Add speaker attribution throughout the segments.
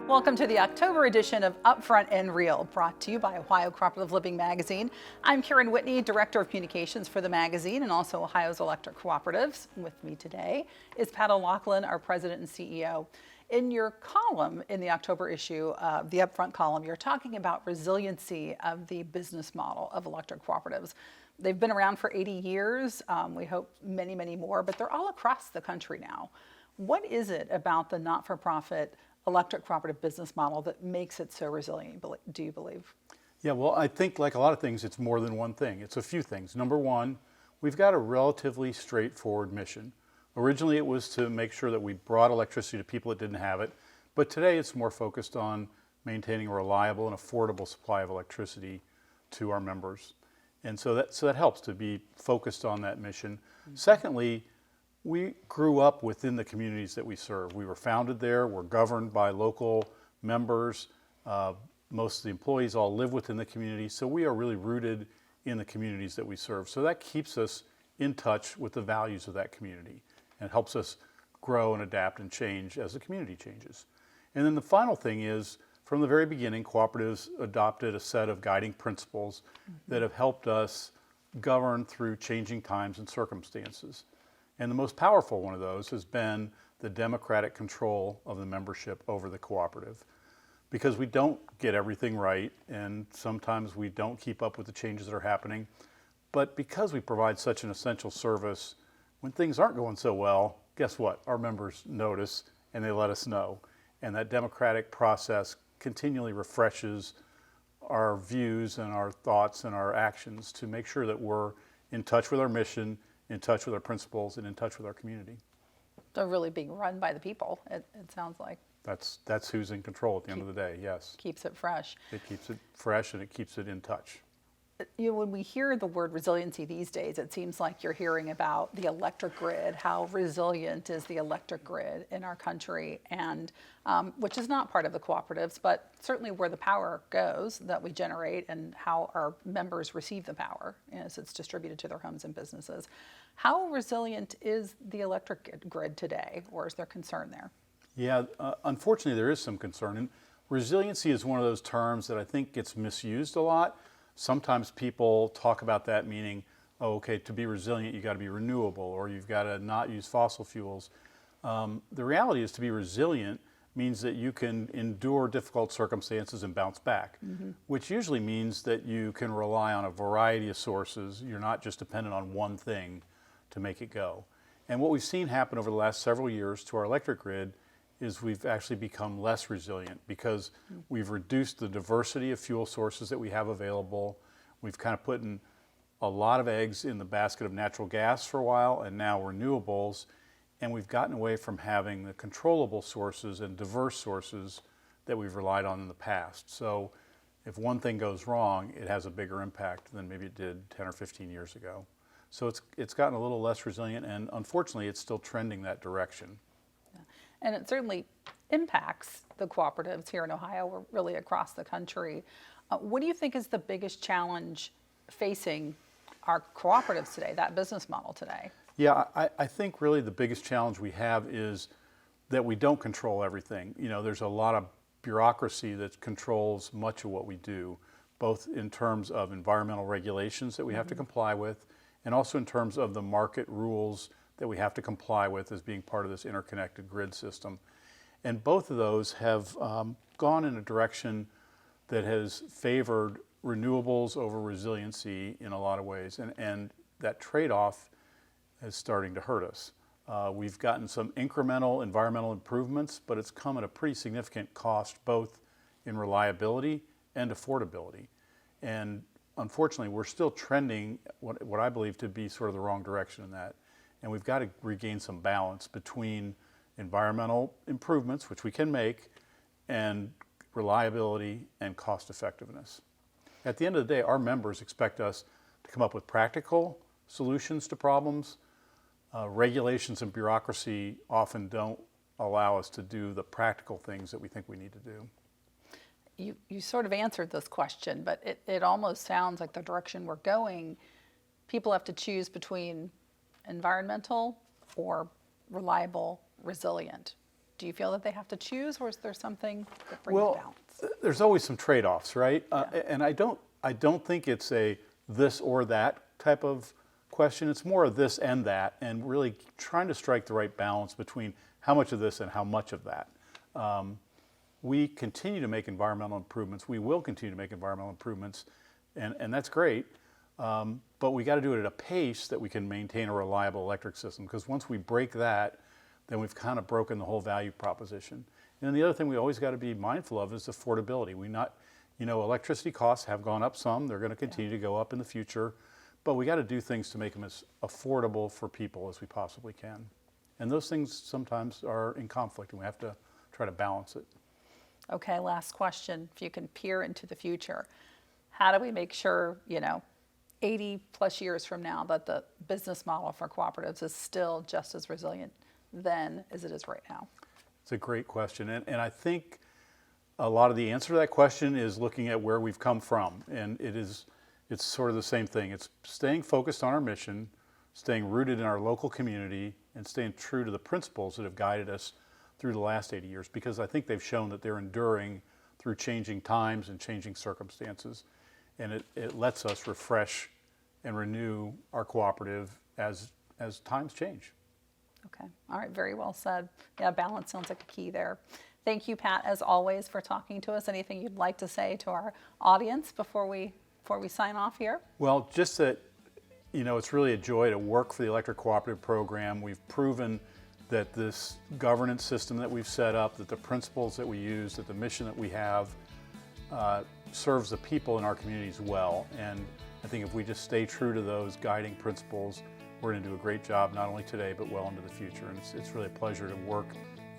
Speaker 1: Welcome to the October edition of Upfront and REAL, brought to you by Ohio Cooperative Living Magazine. I'm Karen Whitney, Director of Communications for the magazine and also Ohio's Electric Cooperatives. With me today is Pat O'Loughlin, our President and CEO. In your column in the October issue, the Upfront column, you're talking about resiliency of the business model of electric cooperatives. They've been around for 80 years. We hope many, many more, but they're all across the country now. What is it about the not-for-profit electric cooperative business model that makes it so resilient, do you believe?
Speaker 2: Yeah, well, I think like a lot of things, it's more than one thing. It's a few things. Number one, we've got a relatively straightforward mission. Originally, it was to make sure that we brought electricity to people that didn't have it, but today it's more focused on maintaining a reliable and affordable supply of electricity to our members. And so that helps to be focused on that mission. Mm-hmm. Secondly, we grew up within the communities that we serve. We were founded there. We're governed by local members. Most of the employees all live within the community. So we are really rooted in the communities that we serve. So that keeps us in touch with the values of that community and helps us grow and adapt and change as the community changes. And then the final thing is, from the very beginning, cooperatives adopted a set of guiding principles that have helped us govern through changing times and circumstances. And the most powerful one of those has been the democratic control of the membership over the cooperative. Because we don't get everything right, and sometimes we don't keep up with the changes that are happening, but because we provide such an essential service, when things aren't going so well, guess what? Our members notice and they let us know. And that democratic process continually refreshes our views and our thoughts and our actions to make sure that we're in touch with our mission, in touch with our principles, and in touch with our community.
Speaker 1: They're really being run by the people, it sounds like.
Speaker 2: That's who's in control at the end of the day, yes.
Speaker 1: Keeps it fresh.
Speaker 2: It keeps it fresh and it keeps it in touch.
Speaker 1: You know, when we hear the word resiliency these days, it seems like you're hearing about the electric grid, how resilient is the electric grid in our country, and which is not part of the cooperatives, but certainly where the power goes that we generate and how our members receive the power as it's distributed to their homes and businesses. How resilient is the electric grid today, or is there concern there?
Speaker 2: Yeah, unfortunately there is some concern. And resiliency is one of those terms that I think gets misused a lot. Sometimes people talk about that meaning, oh, okay, to be resilient, you got to be renewable, or you've got to not use fossil fuels. The reality is to be resilient means that you can endure difficult circumstances and bounce back, which usually means that you can rely on a variety of sources. You're not just dependent on one thing to make it go. And what we've seen happen over the last several years to our electric grid is we've actually become less resilient because we've reduced the diversity of fuel sources that we have available. We've kind of put in a lot of eggs in the basket of natural gas for a while and now renewables, and we've gotten away from having the controllable sources and diverse sources that we've relied on in the past. So if one thing goes wrong, it has a bigger impact than maybe it did 10 or 15 years ago. So it's gotten a little less resilient, and unfortunately it's still trending that direction.
Speaker 1: And it certainly impacts the cooperatives here in Ohio, or really across the country. What do you think is the biggest challenge facing our cooperatives today, that business model today?
Speaker 2: Yeah, I think really the biggest challenge we have is that we don't control everything. You know, there's a lot of bureaucracy that controls much of what we do, both in terms of environmental regulations that we have to comply with, and also in terms of the market rules that we have to comply with as being part of this interconnected grid system. And both of those have gone in a direction that has favored renewables over resiliency in a lot of ways. And that trade-off is starting to hurt us. We've gotten some incremental environmental improvements, but it's come at a pretty significant cost, both in reliability and affordability. And unfortunately, we're still trending what I believe to be sort of the wrong direction in that. And we've got to regain some balance between environmental improvements, which we can make, and reliability and cost effectiveness. At the end of the day, our members expect us to come up with practical solutions to problems. Regulations and bureaucracy often don't allow us to do the practical things that we think we need to do.
Speaker 1: You sort of answered this question, but it almost sounds like the direction we're going, people have to choose between environmental or reliable, resilient. Do you feel that they have to choose, or is there something that brings
Speaker 2: Well,
Speaker 1: balance?
Speaker 2: there's always some trade-offs, right? And I don't think it's a this or that type of question. It's more of this and that, and really trying to strike the right balance between how much of this and how much of that. We continue to make environmental improvements. We will continue to make environmental improvements, and that's great. But we got to do it at a pace that we can maintain a reliable electric system, because once we break that, then we've kind of broken the whole value proposition. And then the other thing we always got to be mindful of is affordability. Electricity costs have gone up some. They're going to continue to go up in the future, but we got to do things to make them as affordable for people as we possibly can. And those things sometimes are in conflict, and we have to try to balance it.
Speaker 1: Okay, last question. If you can peer into the future, how do we make sure, 80 plus years from now, that the business model for cooperatives is still just as resilient then as it is right now?
Speaker 2: It's a great question. And I think a lot of the answer to that question is looking at where we've come from. And it's sort of the same thing. It's staying focused on our mission, staying rooted in our local community, and staying true to the principles that have guided us through the last 80 years, because I think they've shown that they're enduring through changing times and changing circumstances. And it lets us refresh and renew our cooperative as times change.
Speaker 1: Okay, all right, very well said. Yeah, balance sounds like a key there. Thank you, Pat, as always, for talking to us. Anything you'd like to say to our audience before we sign off here?
Speaker 2: Well, just that, it's really a joy to work for the Electric Cooperative Program. We've proven that this governance system that we've set up, that the principles that we use, that the mission that we have serves the people in our communities well. And I think if we just stay true to those guiding principles, we're going to do a great job, not only today, but well into the future. And it's really a pleasure to work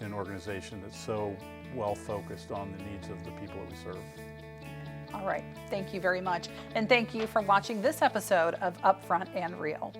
Speaker 2: in an organization that's so well focused on the needs of the people that we serve.
Speaker 1: All right, thank you very much. And thank you for watching this episode of Upfront and Real.